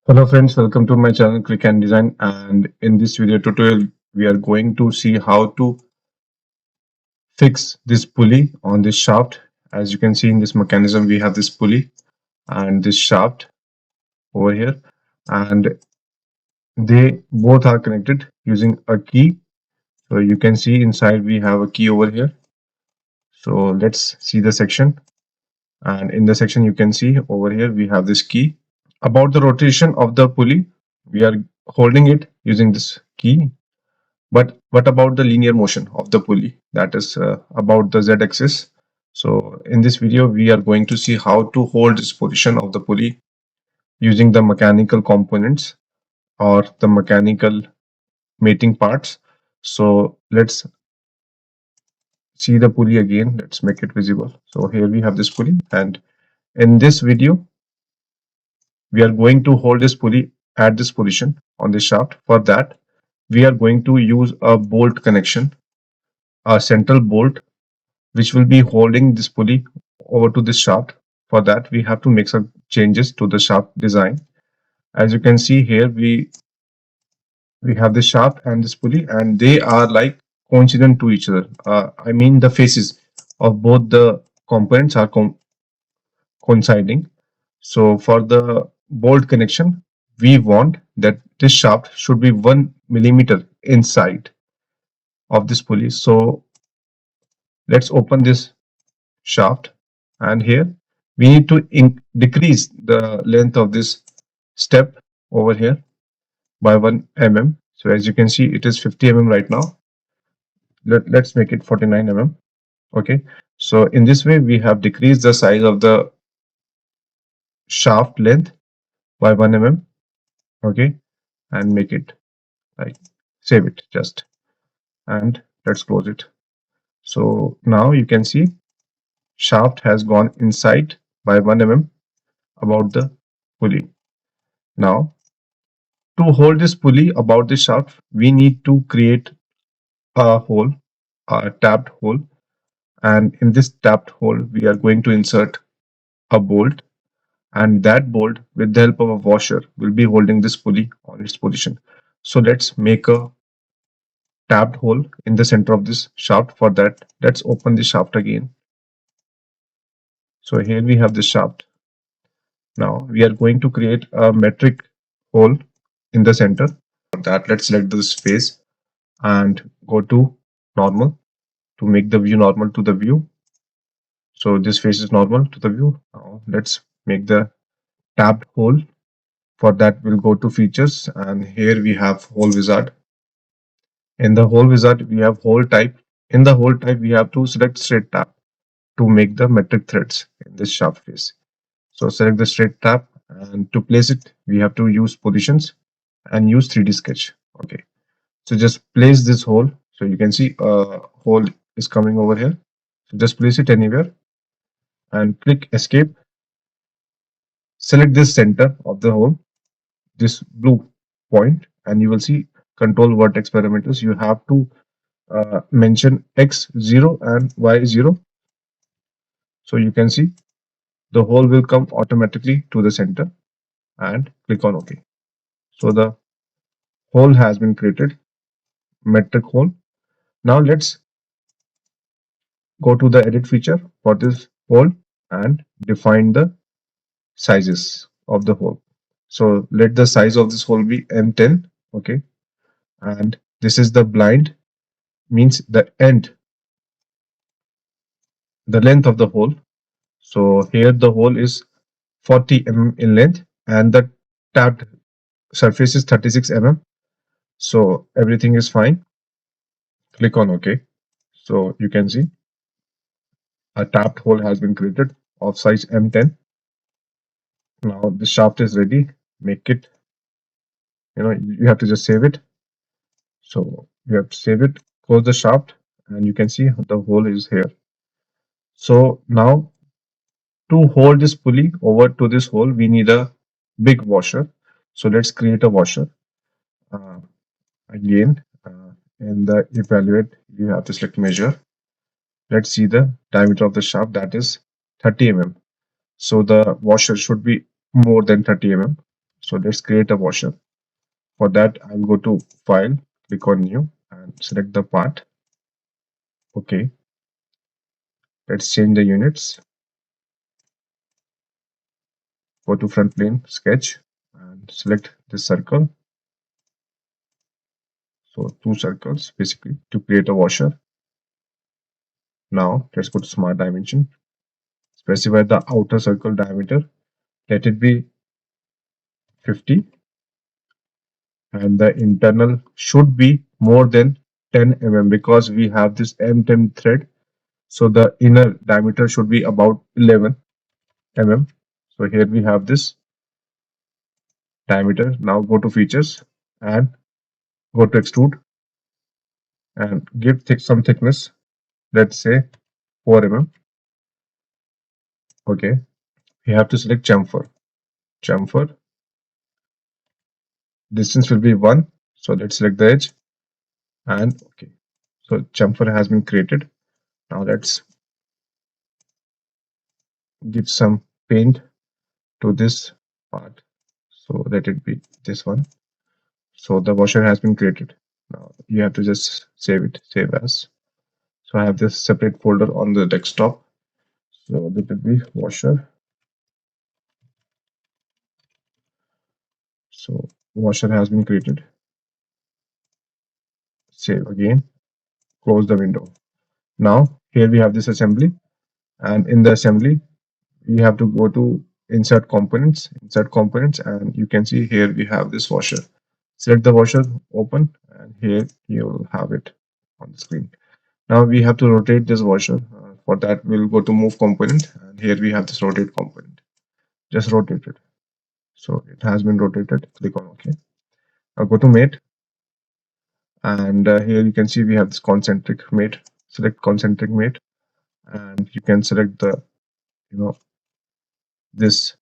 Hello friends, welcome to my channel Click and Design, and in this video tutorial we are going to see how to fix this pulley on this shaft. As you can see in this mechanism we have this pulley and this shaft over here, and they both are connected using a key. So you can see inside we have a key over here. So let's see the section, and in the section you can see over here we have this key. About the rotation of the pulley, we are holding it using this key. But what about the linear motion of the pulley? That is about the z-axis. So in this video, we are going to see how to hold this position of the pulley using the mechanical components or the mechanical mating parts. So let's see the pulley again. Let's make it visible. So here we have this pulley, and in this video, we are going to hold this pulley at this position on the shaft. For that, we are going to use a bolt connection, a central bolt which will be holding this pulley over to this shaft. For that, we have to make some changes to the shaft design. As you can see here, we have this shaft and this pulley, and they are like coincident to each other. I mean, the faces of both the components are coinciding. So for the bolt connection, we want that this shaft should be 1 millimeter inside of this pulley. So let's open this shaft, and here we need to decrease the length of this step over here by 1 mm. So as you can see, it is 50 mm right now. Let's make it 49 mm. Okay, so in this way we have decreased the size of the shaft length by 1 mm. Okay, and make it like, save it just, and let's close it. So now you can see shaft has gone inside by 1 mm about the pulley. Now to hold this pulley about the shaft, we need to create a hole, a tapped hole, and in this tapped hole we are going to insert a bolt, and that bolt with the help of a washer will be holding this pulley on its position. So let's make a tapped hole in the center of this shaft. For that, let's open the shaft again. So here we have the shaft. Now we are going to create a metric hole in the center. For that, let's select this face and go to normal to make the view normal to the view. So this face is normal to the view. Now let's make the tabbed hole. For that, we'll go to features, and here we have hole wizard. In the hole wizard, we have hole type. In the hole type, we have to select straight tab to make the metric threads in this shaft face. So select the straight tab, and to place it, we have to use positions and use 3D sketch. Okay, so just place this hole. So you can see a hole is coming over here. So just place it anywhere and click escape. Select this center of the hole, this blue point, and you will see control vertex parameters. You have to mention x0 and y0. So you can see the hole will come automatically to the center, and click on OK. So the hole has been created, metric hole. Now let's go to the edit feature for this hole and define the sizes of the hole. So let the size of this hole be M10. Okay, and this is the blind, means the end, the length of the hole. So here the hole is 40 mm in length, and the tapped surface is 36 mm. So everything is fine. Click on OK. So you can see a tapped hole has been created of size M10. Now the shaft is ready. Make it, you have to just save it. So you have to save it, close the shaft, and you can see the hole is here. So now to hold this pulley over to this hole, we need a big washer. So let's create a washer. Again, in the evaluate, you have to select measure. Let's see the diameter of the shaft, that is 30 mm. So the washer should be more than 30 mm. So let's create a washer. For that, I'll go to File, click on New, and select the part. Okay, let's change the units. Go to front plane, sketch, and select this circle. So 2 circles basically to create a washer. Now let's go to Smart Dimension. Specify the outer circle diameter. Let it be 50, and the internal should be more than 10 mm because we have this M10 thread. So the inner diameter should be about 11 mm. So here we have this diameter. Now go to features and go to extrude and give some thickness. Let's say 4 mm. Okay. We have to select chamfer. Chamfer. Distance will be 1. So let's select the edge and okay. So chamfer has been created. Now let's give some paint to this part. So let it be this one. So the washer has been created. Now you have to just save it, save as. So I have this separate folder on the desktop. So let it be washer. So washer has been created. Save again, close the window. Now here we have this assembly, and in the assembly we have to go to insert components, and you can see here we have this washer. Select the washer, open, and here you'll have it on the screen. Now we have to rotate this washer. For that, we'll go to move component, and here we have this rotate component. Just rotate it. So it has been rotated. Click on OK. Now go to mate, and here you can see we have this concentric mate. Select concentric mate, and you can select the this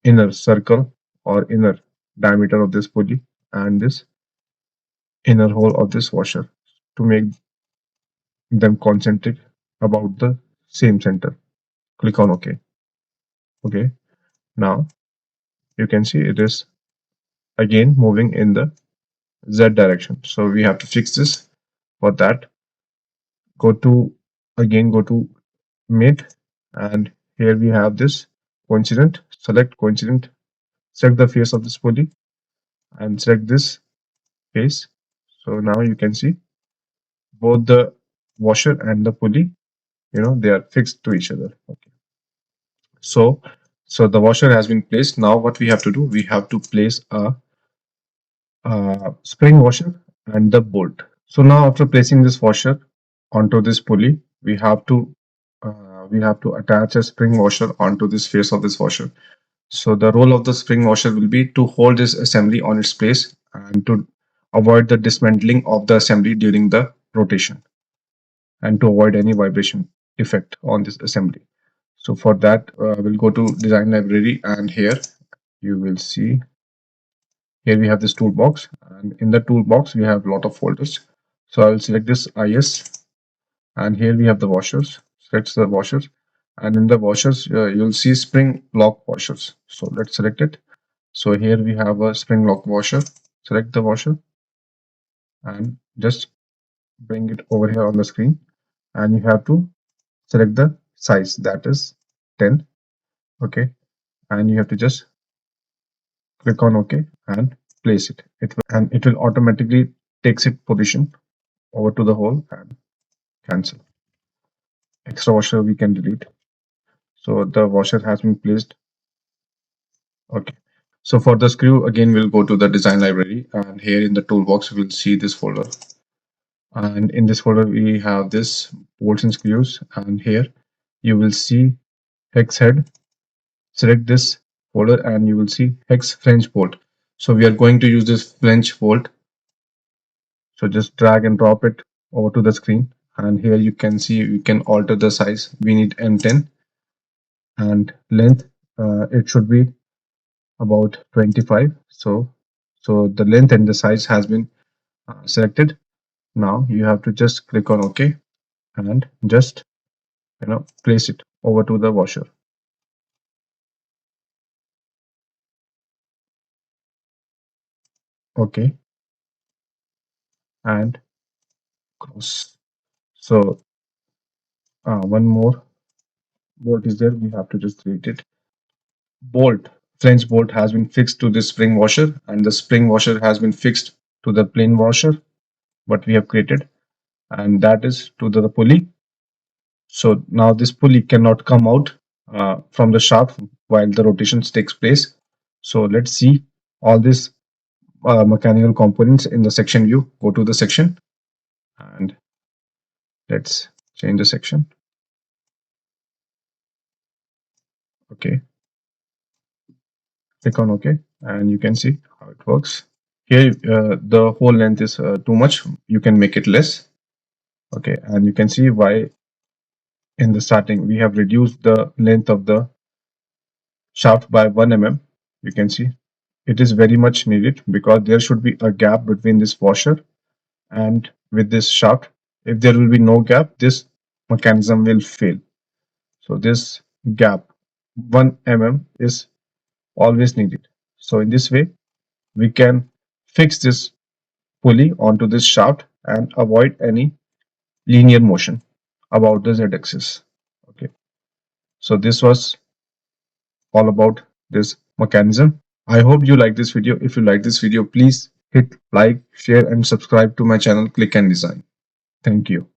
inner circle or inner diameter of this pulley and this inner hole of this washer to make them concentric about the same center. Click on OK. Okay. Now you can see it is again moving in the Z direction. So we have to fix this. For that, go to mate, and here we have this coincident. Select coincident. Select the face of this pulley and select this face. So now you can see both the washer and the pulley, they are fixed to each other. Okay. So the washer has been placed. Now what we have to do, we have to place a spring washer and the bolt. So now after placing this washer onto this pulley, we have to attach a spring washer onto this face of this washer. So the role of the spring washer will be to hold this assembly on its place and to avoid the dismantling of the assembly during the rotation and to avoid any vibration effect on this assembly. So for that, we'll go to design library, and here you will see here we have this toolbox, and in the toolbox we have a lot of folders. So I will select this IS, and here we have the washers. Select the washers, and in the washers you'll see spring lock washers. So let's select it. So here we have a spring lock washer. Select the washer and just bring it over here on the screen, and you have to select the size, that is 10. Okay, and you have to just click on OK and place it. It will automatically takes its position over to the hole and cancel. Extra washer we can delete. So the washer has been placed. Okay. So for the screw, again we'll go to the design library, and here in the toolbox we'll see this folder. And in this folder we have this bolts and screws, and here you will see hex head. Select this folder and you will see hex flange bolt. So we are going to use this flange bolt. So just drag and drop it over to the screen, and here you can see we can alter the size. We need M10, and length it should be about 25. So the length and the size has been selected. Now you have to just click on OK and just place it over to the washer. Okay, and cross. So one more bolt is there. We have to just delete it. Bolt, Flange bolt has been fixed to this spring washer, and the spring washer has been fixed to the plain washer what we have created, and that is to the pulley. So now this pulley cannot come out from the shaft while the rotations takes place. So let's see all these mechanical components in the section view. Go to the section and let's change the section. Okay, click on OK, and you can see how it works. Here, the whole length is too much. You can make it less. Okay, and you can see why in the starting we have reduced the length of the shaft by 1 mm. You can see it is very much needed because there should be a gap between this washer and with this shaft. If there will be no gap, this mechanism will fail. So this gap 1 mm is always needed. So in this way we can fix this pulley onto this shaft and avoid any linear motion about the z-axis. Okay, so this was all about this mechanism. I hope you like this video. If you like this video, please hit like, share and subscribe to my channel Click and Design. Thank you.